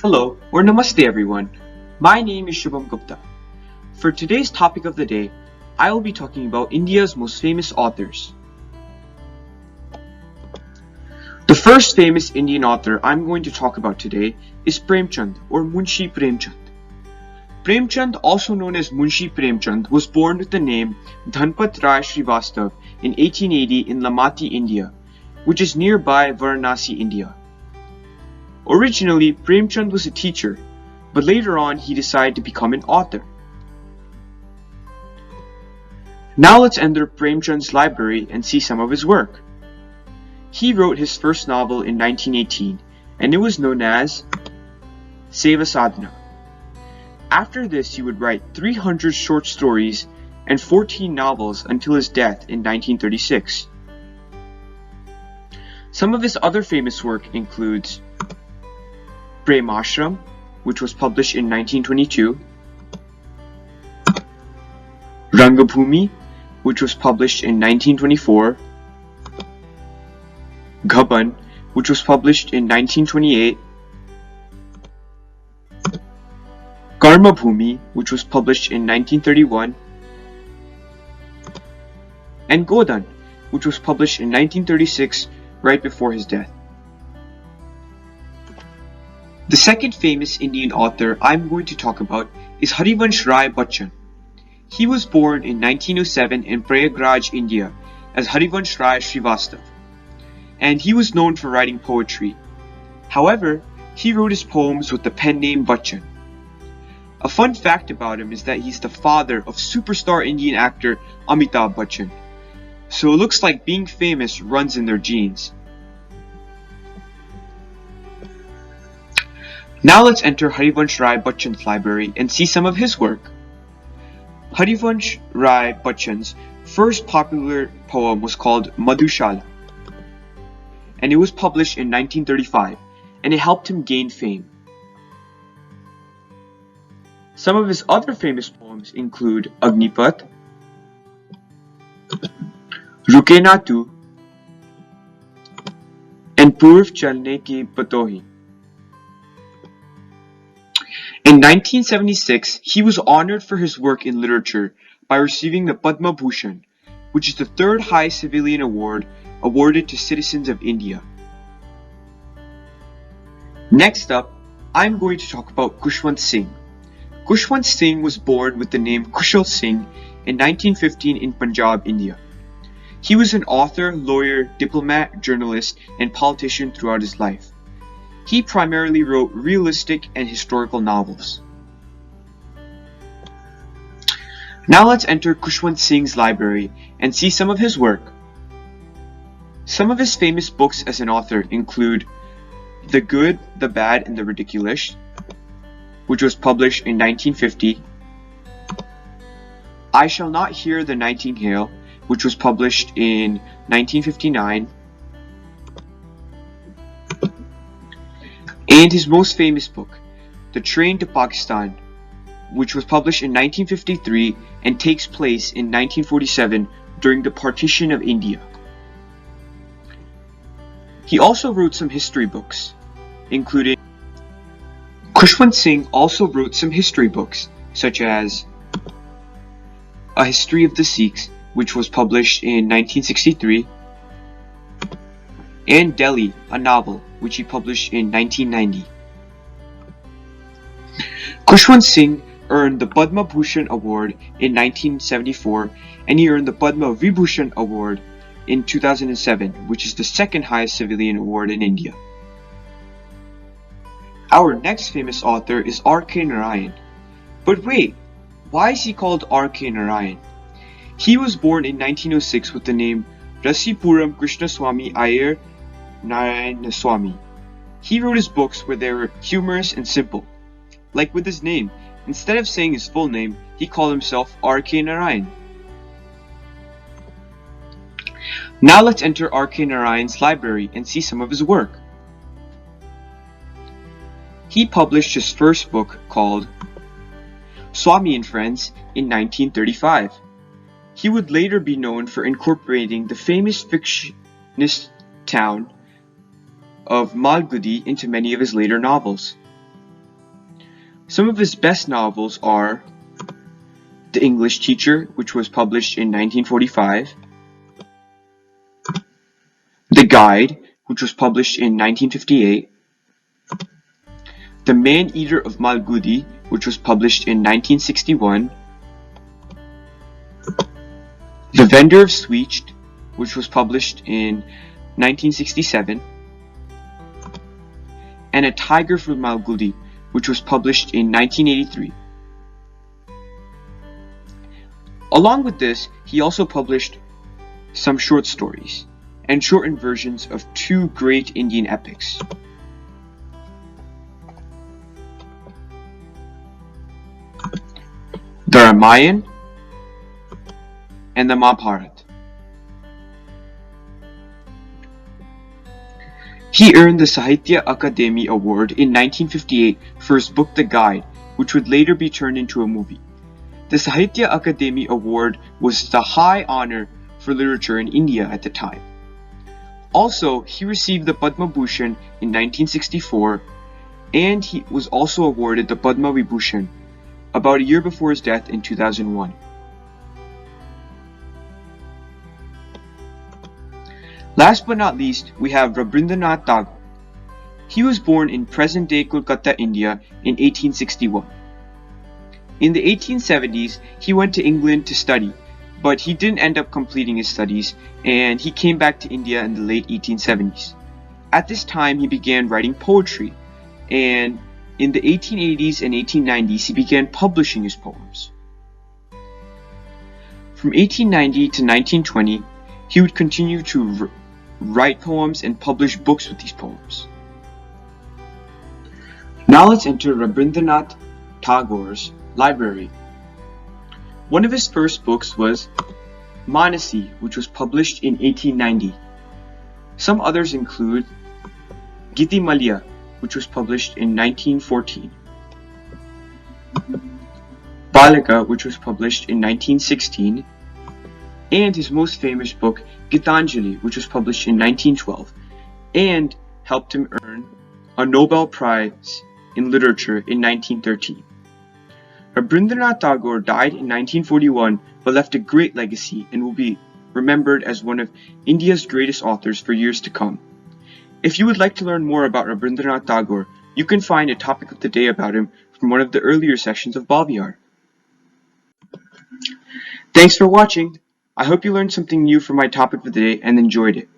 Hello, or Namaste everyone. My name is Shubham Gupta. For today's topic of the day, I will be talking about India's most famous authors. The first famous Indian author I'm going to talk about today is Premchand or Munshi Premchand. Premchand, also known as Munshi Premchand, was born with the name Dhanpat Rai Srivastav in 1880 in Lamati, India, which is nearby Varanasi, India. Originally, Premchand was a teacher, but later on he decided to become an author. Now let's enter Premchand's library and see some of his work. He wrote his first novel in 1918, and it was known as Seva Sadhana. After this, he would write 300 short stories and 14 novels until his death in 1936. Some of his other famous work includes Prem Ashram, which was published in 1922, Rangabhumi, which was published in 1924, Ghaban, which was published in 1928, Karma Bhumi, which was published in 1931, and Godan, which was published in 1936, right before his death. The second famous Indian author I'm going to talk about is Harivansh Rai Bachchan. He was born in 1907 in Prayagraj, India, as Harivansh Rai Srivastav, and he was known for writing poetry. However, he wrote his poems with the pen name Bachchan. A fun fact about him is that he's the father of superstar Indian actor Amitabh Bachchan, so it looks like being famous runs in their genes. Now let's enter Harivansh Rai Bachchan's library and see some of his work. Harivansh Rai Bachchan's first popular poem was called Madhushala, and it was published in 1935, and it helped him gain fame. Some of his other famous poems include Agnipat, Ruke Na Tu, and Purv Chalne Ki Batohi. In 1976, he was honored for his work in literature by receiving the Padma Bhushan, which is the third highest civilian award awarded to citizens of India. Next up, I'm going to talk about Khushwant Singh. Khushwant Singh was born with the name Kushal Singh in 1915 in Punjab, India. He was an author, lawyer, diplomat, journalist, and politician throughout his life. He primarily wrote realistic and historical novels. Now let's enter Khushwant Singh's library and see some of his work. Some of his famous books as an author include The Good, the Bad, and the Ridiculous, which was published in 1950, I Shall Not Hear the Nightingale, which was published in 1959, and his most famous book, The Train to Pakistan, which was published in 1953 and takes place in 1947 during the partition of India. He also wrote some history books, including Khushwant Singh also wrote some history books, such as A History of the Sikhs, which was published in 1963, and Delhi, a novel, which he published in 1990. Khushwant Singh earned the Padma Bhushan Award in 1974, and he earned the Padma Vibhushan Award in 2007, which is the second highest civilian award in India. Our next famous author is R.K. Narayan. But wait, why is he called R.K. Narayan? He was born in 1906 with the name Rasipuram Krishnaswamy Iyer Narayanaswamy. He wrote his books where they were humorous and simple. Like with his name, instead of saying his full name, he called himself R.K. Narayan. Now let's enter R.K. Narayan's library and see some of his work. He published his first book called Swami and Friends in 1935. He would later be known for incorporating the famous fictionist town of Malgudi into many of his later novels. Some of his best novels are The English Teacher, which was published in 1945, The Guide, which was published in 1958, The Man-Eater of Malgudi, which was published in 1961, The Vendor of Sweets, which was published in 1967, and A Tiger from Malgudi, which was published in 1983. Along with this, he also published some short stories and shortened versions of two great Indian epics. The Ramayana and the Mahabharata. He earned the Sahitya Akademi Award in 1958 for his book The Guide, which would later be turned into a movie. The Sahitya Akademi Award was the high honor for literature in India at the time. Also, he received the Padma Bhushan in 1964, and he was also awarded the Padma Vibhushan about a year before his death in 2001. Last but not least, we have Rabindranath Tagore. He was born in present-day Kolkata, India in 1861. In the 1870s, he went to England to study, but he didn't end up completing his studies, and he came back to India in the late 1870s. At this time, he began writing poetry, and in the 1880s and 1890s, he began publishing his poems. From 1890 to 1920, he would continue to write poems and publish books with these poems. Now let's enter Rabindranath Tagore's library. One of his first books was Manasi, which was published in 1890. Some others include Giti Malya, which was published in 1914, Balika, which was published in 1916, and his most famous book, Gitanjali, which was published in 1912, and helped him earn a Nobel Prize in Literature in 1913. Rabindranath Tagore died in 1941 but left a great legacy and will be remembered as one of India's greatest authors for years to come. If you would like to learn more about Rabindranath Tagore, you can find a topic of the day about him from one of the earlier sessions of Bhaviyar. Thanks for watching. I hope you learned something new from my topic of the day and enjoyed it.